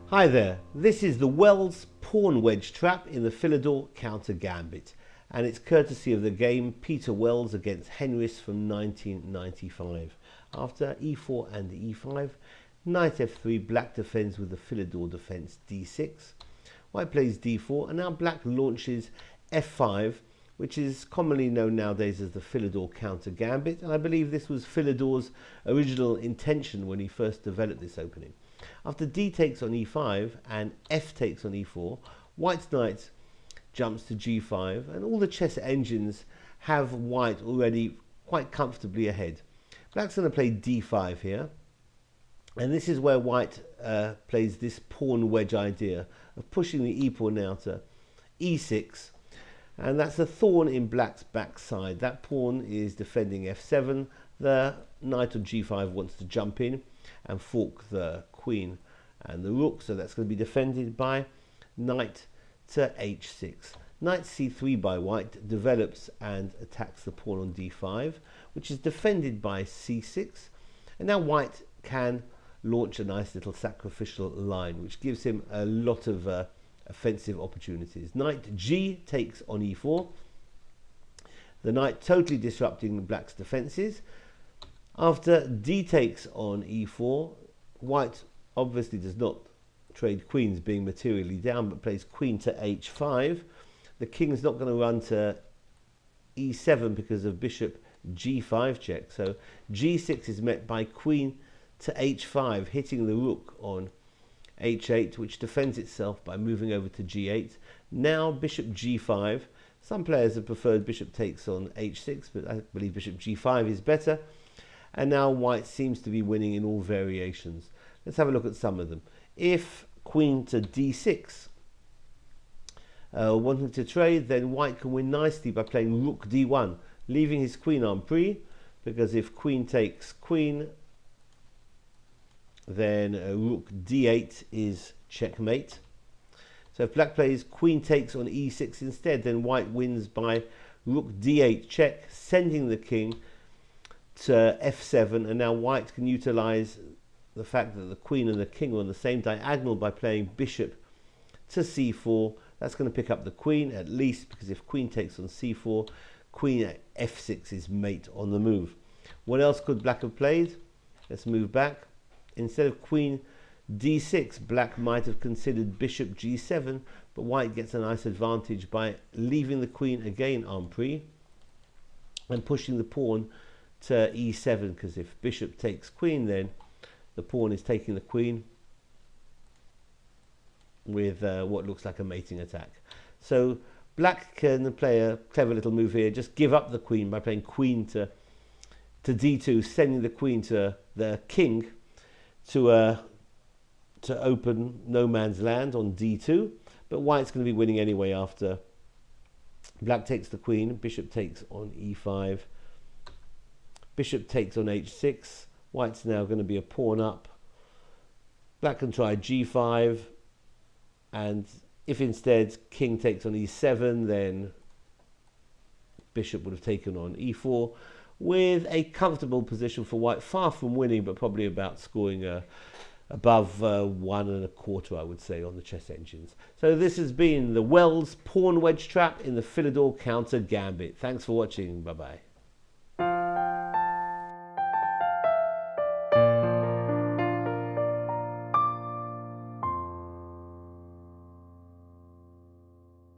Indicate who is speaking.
Speaker 1: Hi there, this is the Wells pawn wedge trap in the Philador counter gambit, and it's courtesy of the game Peter Wells against Henris from 1995. After e4 and e5, knight f3, black defends with the Philador defense d6, white plays d4, and now black launches f5, which is commonly known nowadays as the Philador counter gambit, and I believe this was Philador's original intention when he first developed this opening. After d takes on e5 and f takes on e4, white's knight jumps to g5, and all the chess engines have white already quite comfortably ahead. Black's going to play d5 here, and this is where white plays this pawn wedge idea of pushing the e-pawn now to e6, and that's a thorn in black's backside. That pawn is defending f7. The knight on g5 wants to jump in and fork the queen and the rook, so that's going to be defended by knight to h6. Knight c3 by white develops and attacks the pawn on d5, which is defended by c6, and now white can launch a nice little sacrificial line, which gives him a lot of offensive opportunities. Knight g takes on e4, the knight totally disrupting black's defenses. After d takes on e4, white obviously does not trade queens, being materially down, but plays queen to h5. The king's not going to run to e7 because of bishop g5 check, so g6 is met by queen to h5, hitting the rook on h8, which defends itself by moving over to g8. Now bishop g5. Some players have preferred bishop takes on h6, but I believe bishop g5 is better. And now white seems to be winning in all variations. Let's have a look at some of them. If queen to d6 wanting to trade, then white can win nicely by playing rook d1, leaving his queen en prise, because if queen takes queen, then rook d8 is checkmate. So if black plays queen takes on e6 instead, then white wins by rook d8 check, sending the king to f7, and now white can utilize the fact that the queen and the king are on the same diagonal by playing bishop to c4. That's going to pick up the queen at least, because if queen takes on c4, queen at f6 is mate on the move. What else could black have played? Let's move back. Instead of queen d6, black might have considered bishop g7, but white gets a nice advantage by leaving the queen again en prise and pushing the pawn to e7, because if bishop takes queen, then the pawn is taking the queen with what looks like a mating attack. So black can play a clever little move here, just give up the queen by playing queen to d2, sending the queen to the king to open no man's land on d2, but white's going to be winning anyway after black takes the queen. Bishop takes on e5, bishop takes on h6. White's now going to be a pawn up. Black can try g5, and if instead king takes on e7, then bishop would have taken on e4, with a comfortable position for white, far from winning, but probably about scoring above 1.25, I would say, on the chess engines. So this has been the Wells pawn wedge trap in the Philador counter gambit. Thanks for watching. Bye bye.